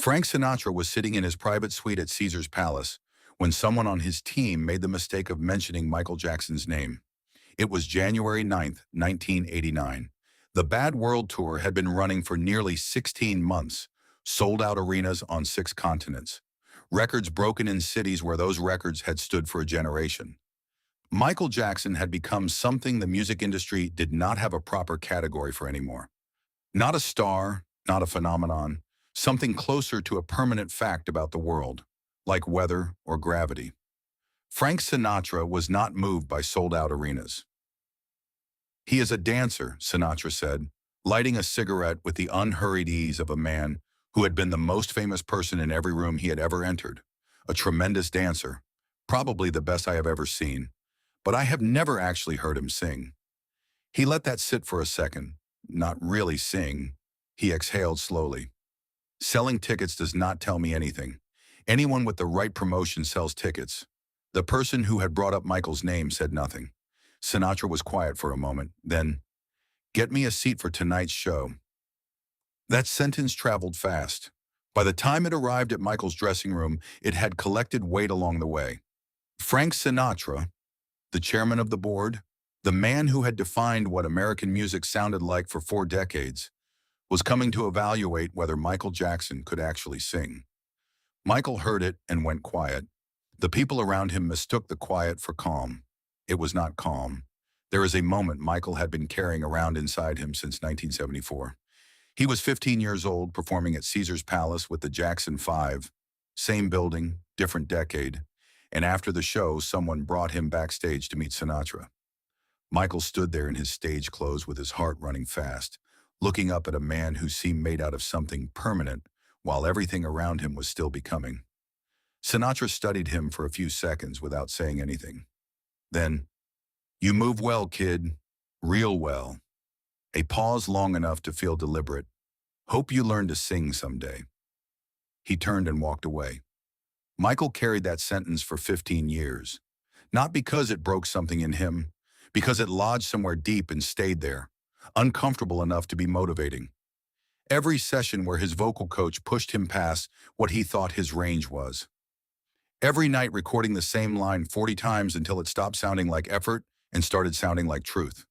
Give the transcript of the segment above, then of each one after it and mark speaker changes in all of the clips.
Speaker 1: Frank Sinatra was sitting in his private suite at Caesar's Palace when someone on his team made the mistake of mentioning Michael Jackson's name. It was January 9th, 1989. The Bad World Tour had been running for nearly 16 months, sold out arenas on 6 continents, records broken in cities where those records had stood for a generation. Michael Jackson had become something the music industry did not have a proper category for anymore. Not a star, not a phenomenon, something closer to a permanent fact about the world, like weather or gravity. Frank Sinatra was not moved by sold-out arenas. "He is a dancer," Sinatra said, lighting a cigarette with the unhurried ease of a man who had been the most famous person in every room he had ever entered. "A tremendous dancer, probably the best I have ever seen, but I have never actually heard him sing." He let that sit for a second. "Not really sing," he exhaled slowly. "Selling tickets does not tell me anything. Anyone with the right promotion sells tickets." The person who had brought up Michael's name said nothing. Sinatra was quiet for a moment, then, "Get me a seat for tonight's show." That sentence traveled fast. By the time it arrived at Michael's dressing room, it had collected weight along the way. Frank Sinatra, the chairman of the board, the man who had defined what American music sounded like for 4 decades, was coming to evaluate whether Michael Jackson could actually sing. Michael heard it and went quiet. The people around him mistook the quiet for calm. It was not calm. There is a moment Michael had been carrying around inside him since 1974. He was 15 years old, performing at Caesar's Palace with the Jackson 5. Same building, different decade. And after the show, someone brought him backstage to meet Sinatra. Michael stood there in his stage clothes with his heart running fast, looking up at a man who seemed made out of something permanent, while everything around him was still becoming. Sinatra studied him for a few seconds without saying anything. Then, "You move well, kid. Real well." A pause long enough to feel deliberate. "Hope you learn to sing someday." He turned and walked away. Michael carried that sentence for 15 years. Not because it broke something in him, because it lodged somewhere deep and stayed there, uncomfortable enough to be motivating. Every session where his vocal coach pushed him past what he thought his range was. Every night recording the same line 40 times until it stopped sounding like effort and started sounding like truth.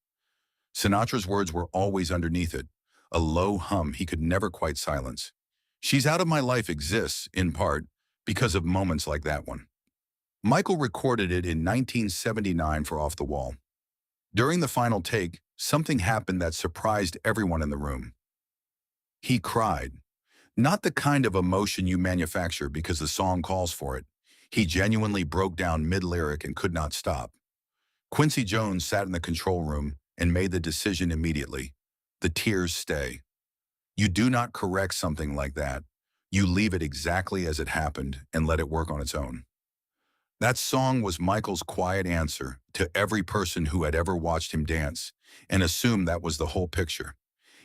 Speaker 1: Sinatra's words were always underneath it, a low hum he could never quite silence. "She's Out of My Life" exists, in part, because of moments like that one. Michael recorded it in 1979 for Off the Wall. During the final take, something happened that surprised everyone in the room. He cried. Not the kind of emotion you manufacture because the song calls for it. He genuinely broke down mid-lyric and could not stop. Quincy Jones sat in the control room and made the decision immediately. The tears stay. You do not correct something like that. You leave it exactly as it happened and let it work on its own. That song was Michael's quiet answer to every person who had ever watched him dance and assumed that was the whole picture.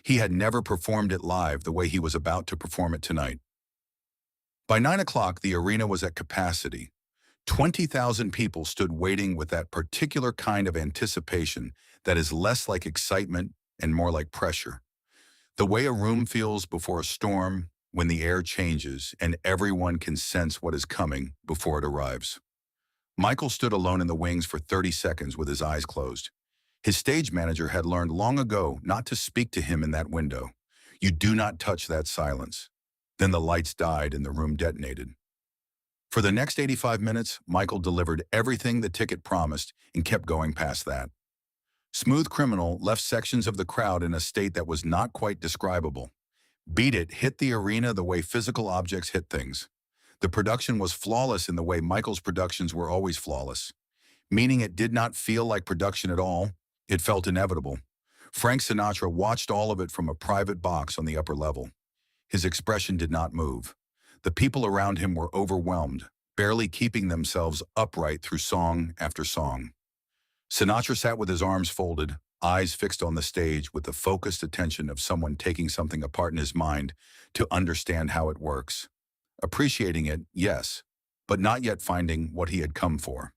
Speaker 1: He had never performed it live the way he was about to perform it tonight. By 9 o'clock, the arena was at capacity. 20,000 people stood waiting with that particular kind of anticipation that is less like excitement and more like pressure. The way a room feels before a storm when the air changes and everyone can sense what is coming before it arrives. Michael stood alone in the wings for 30 seconds with his eyes closed. His stage manager had learned long ago not to speak to him in that window. You do not touch that silence. Then the lights died and the room detonated. For the next 85 minutes, Michael delivered everything the ticket promised and kept going past that. Smooth Criminal left sections of the crowd in a state that was not quite describable. Beat It hit the arena the way physical objects hit things. The production was flawless in the way Michael's productions were always flawless, meaning it did not feel like production at all. It felt inevitable. Frank Sinatra watched all of it from a private box on the upper level. His expression did not move. The people around him were overwhelmed, barely keeping themselves upright through song after song. Sinatra sat with his arms folded, eyes fixed on the stage with the focused attention of someone taking something apart in his mind to understand how it works. Appreciating it, yes, but not yet finding what he had come for.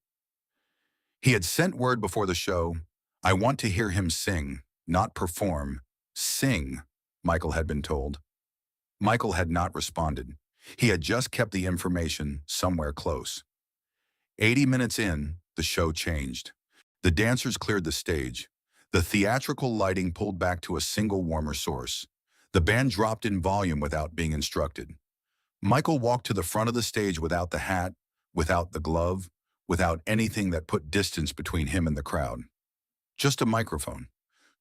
Speaker 1: He had sent word before the show, "I want to hear him sing, not perform. Sing," Michael had been told. Michael had not responded. He had just kept the information somewhere close. 80 minutes in, the show changed. The dancers cleared the stage. The theatrical lighting pulled back to a single warmer source. The band dropped in volume without being instructed. Michael walked to the front of the stage without the hat, without the glove, without anything that put distance between him and the crowd. Just a microphone.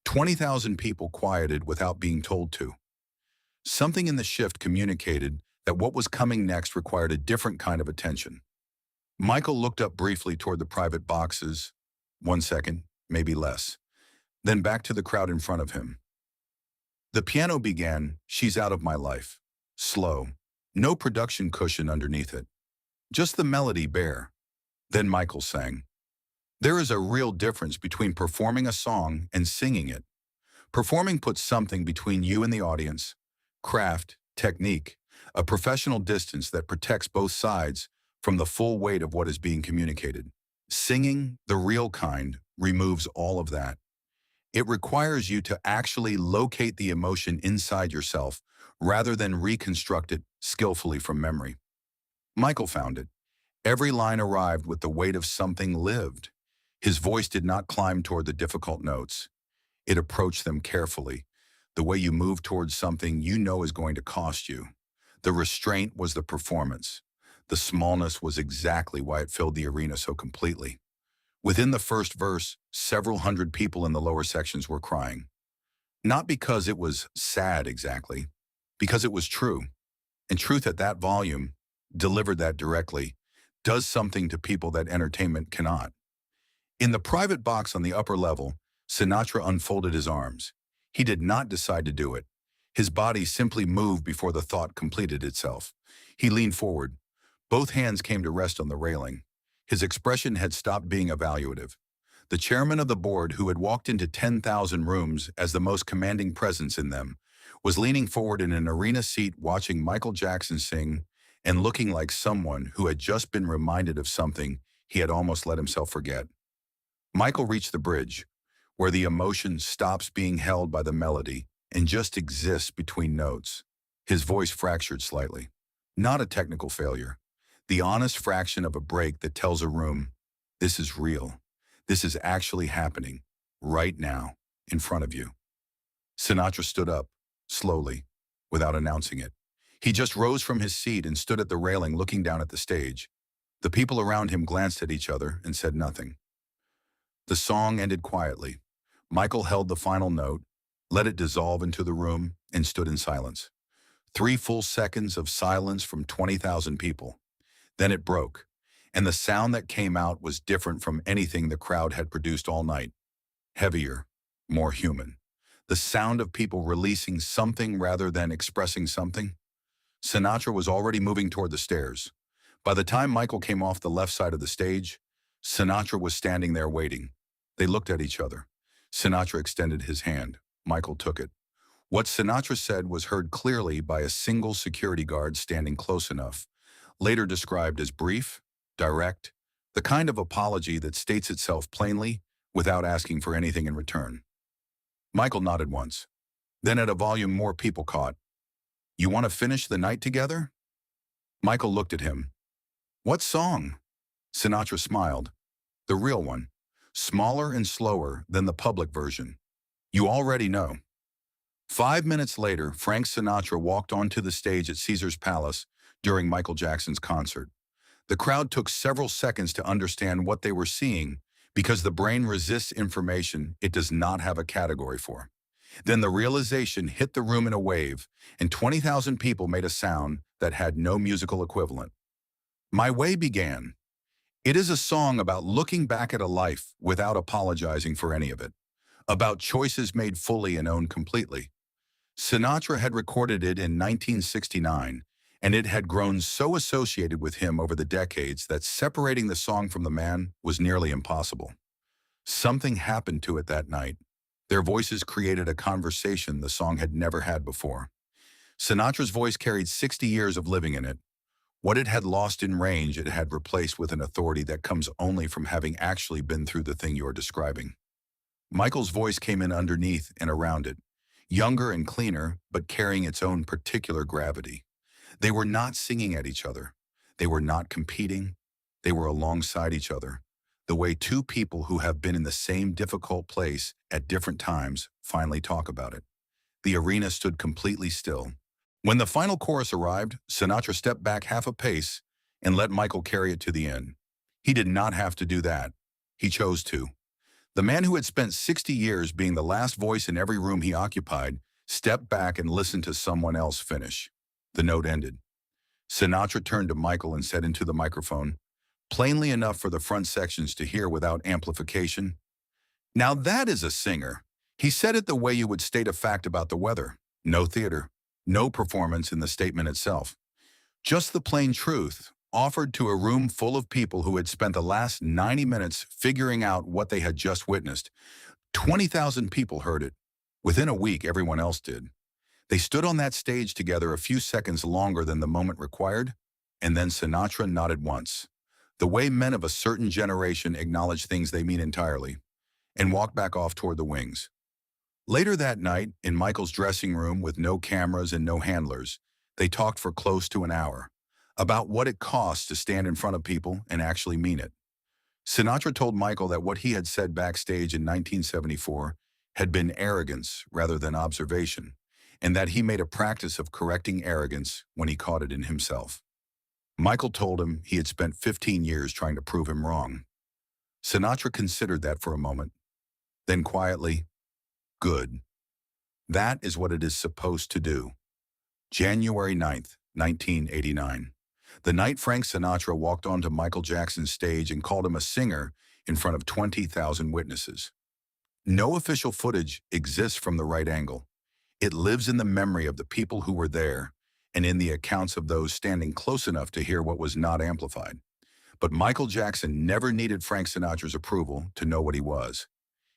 Speaker 1: 20,000 people quieted without being told to. Something in the shift communicated that what was coming next required a different kind of attention. Michael looked up briefly toward the private boxes, 1 second, maybe less, then back to the crowd in front of him. The piano began, "She's Out of My Life," slow, no production cushion underneath it, just the melody bare. Then Michael sang. There is a real difference between performing a song and singing it. Performing puts something between you and the audience, craft, technique, a professional distance that protects both sides from the full weight of what is being communicated. Singing, the real kind, removes all of that. It requires you to actually locate the emotion inside yourself rather than reconstruct it skillfully from memory. Michael found it. Every line arrived with the weight of something lived. His voice did not climb toward the difficult notes. It approached them carefully, the way you move towards something you know is going to cost you. The restraint was the performance. The smallness was exactly why it filled the arena so completely. Within the first verse, several hundred people in the lower sections were crying. Not because it was sad exactly, because it was true. And truth at that volume, delivered that directly, does something to people that entertainment cannot. In the private box on the upper level, Sinatra unfolded his arms. He did not decide to do it. His body simply moved before the thought completed itself. He leaned forward. Both hands came to rest on the railing. His expression had stopped being evaluative. The chairman of the board, who had walked into 10,000 rooms as the most commanding presence in them, was leaning forward in an arena seat watching Michael Jackson sing and looking like someone who had just been reminded of something he had almost let himself forget. Michael reached the bridge, where the emotion stops being held by the melody and just exists between notes. His voice fractured slightly. Not a technical failure. The honest fraction of a break that tells a room, this is real. This is actually happening, right now, in front of you. Sinatra stood up, slowly, without announcing it. He just rose from his seat and stood at the railing looking down at the stage. The people around him glanced at each other and said nothing. The song ended quietly. Michael held the final note, let it dissolve into the room, and stood in silence. 3 full seconds of silence from 20,000 people. Then it broke, and the sound that came out was different from anything the crowd had produced all night. Heavier, more human. The sound of people releasing something rather than expressing something. Sinatra was already moving toward the stairs. By the time Michael came off the left side of the stage, Sinatra was standing there waiting. They looked at each other. Sinatra extended his hand. Michael took it. What Sinatra said was heard clearly by a single security guard standing close enough, later described as brief, direct, the kind of apology that states itself plainly without asking for anything in return. Michael nodded once. Then at a volume more people caught. You want to finish the night together? Michael looked at him. What song? Sinatra smiled. The real one. Smaller and slower than the public version. You already know. 5 minutes later, Frank Sinatra walked onto the stage at Caesar's Palace during Michael Jackson's concert. The crowd took several seconds to understand what they were seeing because the brain resists information it does not have a category for. Then the realization hit the room in a wave, and 20,000 people made a sound that had no musical equivalent. My Way began. It is a song about looking back at a life without apologizing for any of it, about choices made fully and owned completely. Sinatra had recorded it in 1969, and it had grown so associated with him over the decades that separating the song from the man was nearly impossible. Something happened to it that night. Their voices created a conversation the song had never had before. Sinatra's voice carried 60 years of living in it. What it had lost in range, it had replaced with an authority that comes only from having actually been through the thing you're describing. Michael's voice came in underneath and around it, younger and cleaner, but carrying its own particular gravity. They were not singing at each other. They were not competing. They were alongside each other, the way two people who have been in the same difficult place at different times finally talk about it. The arena stood completely still. When the final chorus arrived, Sinatra stepped back half a pace and let Michael carry it to the end. He did not have to do that. He chose to. The man who had spent 60 years being the last voice in every room he occupied stepped back and listened to someone else finish. The note ended. Sinatra turned to Michael and said into the microphone, plainly enough for the front sections to hear without amplification, "Now that is a singer." He said it the way you would state a fact about the weather. No theater, no performance in the statement itself. Just the plain truth, offered to a room full of people who had spent the last 90 minutes figuring out what they had just witnessed. 20,000 people heard it. Within a week, everyone else did. They stood on that stage together a few seconds longer than the moment required, and then Sinatra nodded once, the way men of a certain generation acknowledge things they mean entirely, and walked back off toward the wings. Later that night, in Michael's dressing room with no cameras and no handlers, they talked for close to an hour about what it costs to stand in front of people and actually mean it. Sinatra told Michael that what he had said backstage in 1974 had been arrogance rather than observation, and that he made a practice of correcting arrogance when he caught it in himself. Michael told him he had spent 15 years trying to prove him wrong. Sinatra considered that for a moment. Then quietly, "Good. That is what it is supposed to do." January 9th, 1989. The night Frank Sinatra walked onto Michael Jackson's stage and called him a singer in front of 20,000 witnesses. No official footage exists from the right angle. It lives in the memory of the people who were there and in the accounts of those standing close enough to hear what was not amplified. But Michael Jackson never needed Frank Sinatra's approval to know what he was.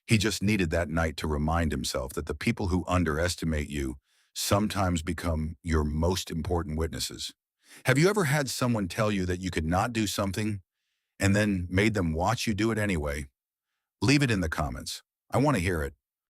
Speaker 1: He just needed that night to remind himself that the people who underestimate you sometimes become your most important witnesses. Have you ever had someone tell you that you could not do something and then made them watch you do it anyway? Leave it in the comments. I want to hear it.